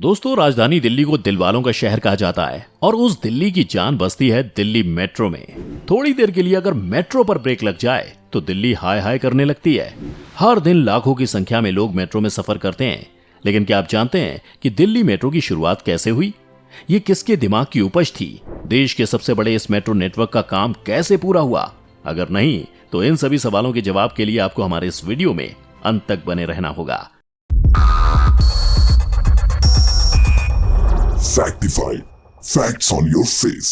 दोस्तों, राजधानी दिल्ली को दिलवालों का शहर कहा जाता है और उस दिल्ली की जान बसती है दिल्ली मेट्रो में। थोड़ी देर के लिए अगर मेट्रो पर ब्रेक लग जाए तो दिल्ली हाय हाय करने लगती है। हर दिन लाखों की संख्या में लोग मेट्रो में सफर करते हैं। लेकिन क्या आप जानते हैं कि दिल्ली मेट्रो की शुरुआत कैसे हुई? ये किसके दिमाग की उपज थी? देश के सबसे बड़े इस मेट्रो नेटवर्क का काम कैसे पूरा हुआ? अगर नहीं तो इन सभी सवालों के जवाब के लिए आपको हमारे इस वीडियो में अंत तक बने रहना होगा। Factified. Facts on your face.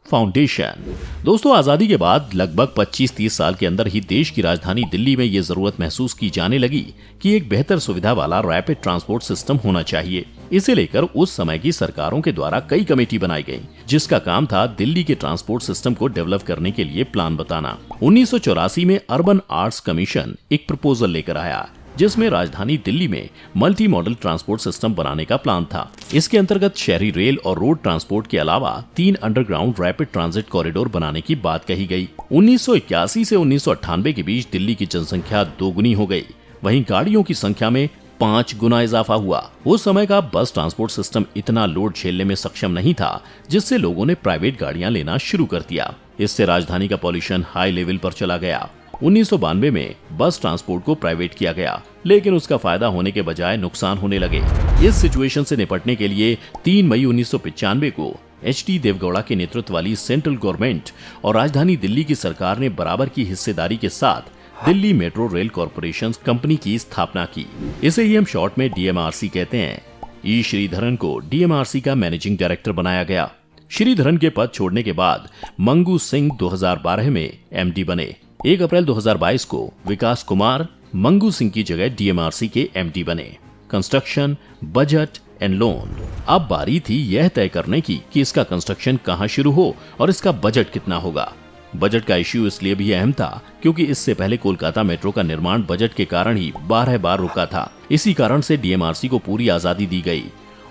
Foundation. दोस्तों, आजादी के बाद लगभग 25-30 साल के अंदर ही देश की राजधानी दिल्ली में ये जरूरत महसूस की जाने लगी कि एक बेहतर सुविधा वाला रैपिड ट्रांसपोर्ट सिस्टम होना चाहिए। इसे लेकर उस समय की सरकारों के द्वारा कई कमेटी बनाई गई, जिसका काम था दिल्ली के ट्रांसपोर्ट सिस्टम को डेवलप करने के लिए प्लान बताना। 1984 में अर्बन आर्ट्स कमीशन एक प्रपोजल लेकर आया, जिसमें राजधानी दिल्ली में मल्टी मॉडल ट्रांसपोर्ट सिस्टम बनाने का प्लान था। इसके अंतर्गत शहरी रेल और रोड ट्रांसपोर्ट के अलावा 3 अंडरग्राउंड रैपिड ट्रांजिट कॉरिडोर बनाने की बात कही गई। 1981 से 1998 के बीच दिल्ली की जनसंख्या दोगुनी हो गई, वहीं गाड़ियों की संख्या में 5 गुना इजाफा हुआ। उस समय का बस ट्रांसपोर्ट सिस्टम इतना लोड झेलने में सक्षम नहीं था, जिससे लोगों ने प्राइवेट गाड़ियां लेना शुरू कर दिया। इससे राजधानी का पॉल्यूशन हाई लेवल पर चला गया। 1992 में बस ट्रांसपोर्ट को प्राइवेट किया गया, लेकिन उसका फायदा होने के बजाय नुकसान होने लगे। इस सिचुएशन से निपटने के लिए 3 मई 1995 को HD देवगौड़ा के नेतृत्व वाली सेंट्रल गवर्नमेंट और राजधानी दिल्ली की सरकार ने बराबर की हिस्सेदारी के साथ Delhi metro rail corporation company की स्थापना की। इसे ही हम शॉर्ट में DMRC कहते हैं। ई श्रीधरन को DMRC का मैनेजिंग डायरेक्टर बनाया गया। श्रीधरन के पद छोड़ने के बाद मंगू सिंह 2012 में MD बने। 1 अप्रैल 2022 को विकास कुमार मंगू सिंह की जगह DMRC के MD बने। Construction, budget and loan. अब बारी थी यह तय करने की कि इसका कंस्ट्रक्शन कहां शुरू हो और इसका बजट कितना होगा। बजट का इश्यू इसलिए भी अहम था क्योंकि इससे पहले कोलकाता मेट्रो का निर्माण बजट के कारण ही 12 बार रुका था। इसी कारण से DMRC को पूरी आजादी दी गई।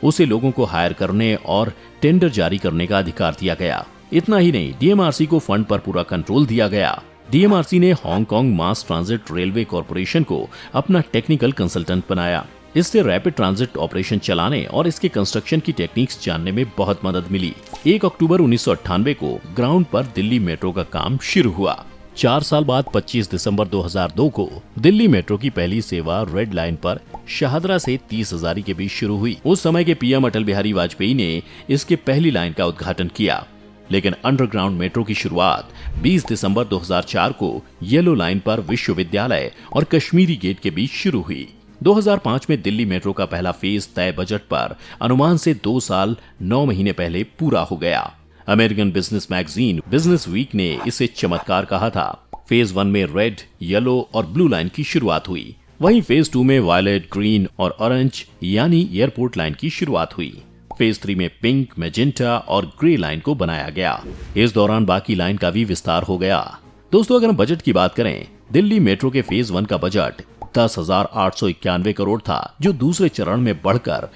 उसे लोगों को हायर करने और टेंडर जारी करने का अधिकार दिया गया। इतना ही नहीं, DMRC को फंड पर पूरा कंट्रोल दिया गया। DMRC ने हांगकांग मास ट्रांजिट रेलवे कॉर्पोरेशन को अपना टेक्निकल कंसल्टेंट बनाया। इससे रैपिड ट्रांजिट ऑपरेशन चलाने और इसके कंस्ट्रक्शन की टेक्निक्स जानने में बहुत मदद मिली। 1 अक्टूबर 1998 को ग्राउंड पर दिल्ली मेट्रो का काम शुरू हुआ। 4 साल बाद 25 दिसंबर 2002 को दिल्ली मेट्रो की पहली सेवा रेड लाइन पर शाहदरा से 30 हजारी के बीच शुरू हुई। उस समय के PM अटल बिहारी वाजपेयी ने इसके पहली लाइन का उद्घाटन किया। लेकिन अंडरग्राउंड मेट्रो की शुरुआत 20 दिसंबर 2004 को येलो लाइन पर विश्वविद्यालय और कश्मीरी गेट के बीच शुरू हुई। 2005 में दिल्ली मेट्रो का पहला फेज तय बजट पर अनुमान से 2 साल 9 महीने पहले पूरा हो गया। American business magazine Business Week ने इसे चमत्कार कहा था। फेज 1 में रेड, येलो और ब्लू लाइन की शुरुआत हुई। वहीं फेज 2 में वायलेट, ग्रीन और ऑरेंज यानी एयरपोर्ट लाइन की शुरुआत हुई। फेज 3 में पिंक, मैजेंटा और ग्रे लाइन को बनाया गया। इस दौरान बाकी लाइन का भी विस्तार हो गया। दोस्तों, अगर हम बजट की बात करें, दिल्ली मेट्रो के फेज 1 का बजट 10,891 करोड़ था, जो दूसरे चरण में बढ़कर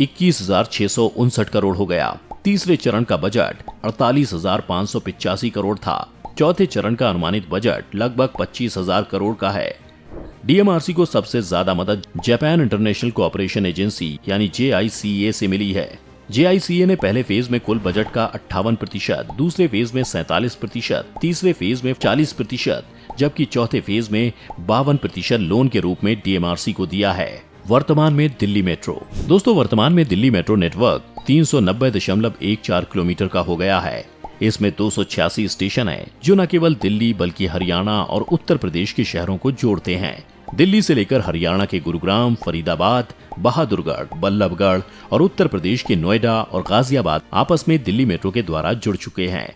21,659 करोड़ हो गया। तीसरे चरण का बजट 48,585 करोड़ था। चौथे चरण का अनुमानित बजट लगभग 25,000 करोड़ का है। DMRC को सबसे ज्यादा मदद जापान इंटरनेशनल कोऑपरेशन एजेंसी यानी JICA से मिली है। JICA ने पहले फेज में कुल बजट का 58%, दूसरे फेज में 47%, तीसरे फेज में 40%, जबकि चौथे फेज में 52% लोन के रूप में DMRC को दिया है। वर्तमान में दिल्ली मेट्रो। दोस्तों, वर्तमान में दिल्ली मेट्रो नेटवर्क 390.14 किलोमीटर का हो गया है। इसमें 286 स्टेशन है, जो न केवल दिल्ली बल्कि हरियाणा और उत्तर प्रदेश के शहरों को जोड़ते हैं। दिल्ली से लेकर हरियाणा के गुरुग्राम, फरीदाबाद, बहादुरगढ़, बल्लभगढ़ और उत्तर प्रदेश के नोएडा और गाजियाबाद आपस में दिल्ली मेट्रो के द्वारा जुड़ चुके हैं।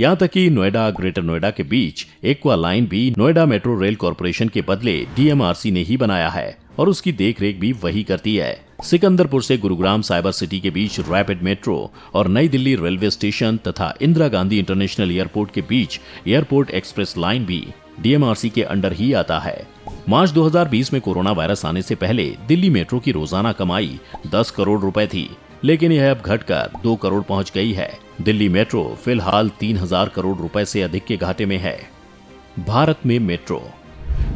यहाँ तक कि नोएडा, ग्रेटर नोएडा के बीच एक्वा लाइन भी नोएडा मेट्रो रेल कॉर्पोरेशन के बदले DMRC ने ही बनाया है और उसकी देखरेख भी वही करती है। सिकंदरपुर से गुरुग्राम साइबर सिटी के बीच रैपिड मेट्रो और नई दिल्ली रेलवे स्टेशन तथा इंदिरा गांधी इंटरनेशनल एयरपोर्ट के बीच एयरपोर्ट एक्सप्रेस लाइन भी DMRC के अंडर ही आता है। मार्च 2020 में कोरोना वायरस आने से पहले दिल्ली मेट्रो की रोजाना कमाई 10 करोड़ रुपए थी, लेकिन यह अब घटकर 2 करोड़ पहुंच गई है। दिल्ली मेट्रो फिलहाल 3000 करोड़ रुपए से अधिक के घाटे में है। भारत में मेट्रो।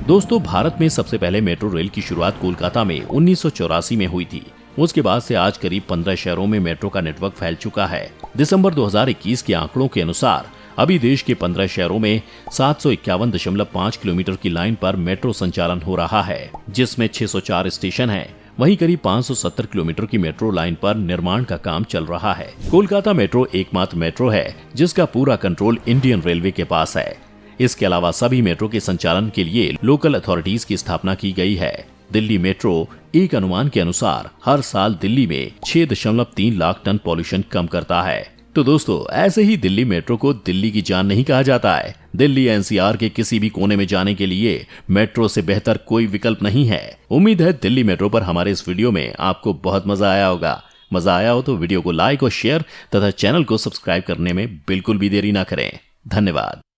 दोस्तों, भारत में सबसे पहले मेट्रो रेल की शुरुआत कोलकाता में 1984 में हुई थी। उसके बाद से आज करीब 15 शहरों में मेट्रो का नेटवर्क फैल चुका है। दिसंबर 2021 के आंकड़ों के अनुसार अभी देश के 15 शहरों में 751.5 किलोमीटर की लाइन पर मेट्रो संचालन हो रहा है, जिसमें 604 स्टेशन हैं। वहीं करीब 570 किलोमीटर की मेट्रो लाइन पर निर्माण का काम चल रहा है। कोलकाता मेट्रो एकमात्र मेट्रो है जिसका पूरा कंट्रोल इंडियन रेलवे के पास है। इसके अलावा सभी मेट्रो के संचालन के लिए लोकल अथॉरिटीज की स्थापना की गई है। दिल्ली मेट्रो एक अनुमान के अनुसार हर साल दिल्ली में 6.3 लाख टन पॉल्यूशन कम करता है। तो दोस्तों, ऐसे ही दिल्ली मेट्रो को दिल्ली की जान नहीं कहा जाता है। दिल्ली एनसीआर के किसी भी कोने में जाने के लिए मेट्रो से बेहतर कोई विकल्प नहीं है। उम्मीद है दिल्ली मेट्रो पर हमारे इस वीडियो में आपको बहुत मजा आया होगा। मजा आया हो तो वीडियो को लाइक और शेयर तथा चैनल को सब्सक्राइब करने में बिल्कुल भी देरी ना करें। धन्यवाद।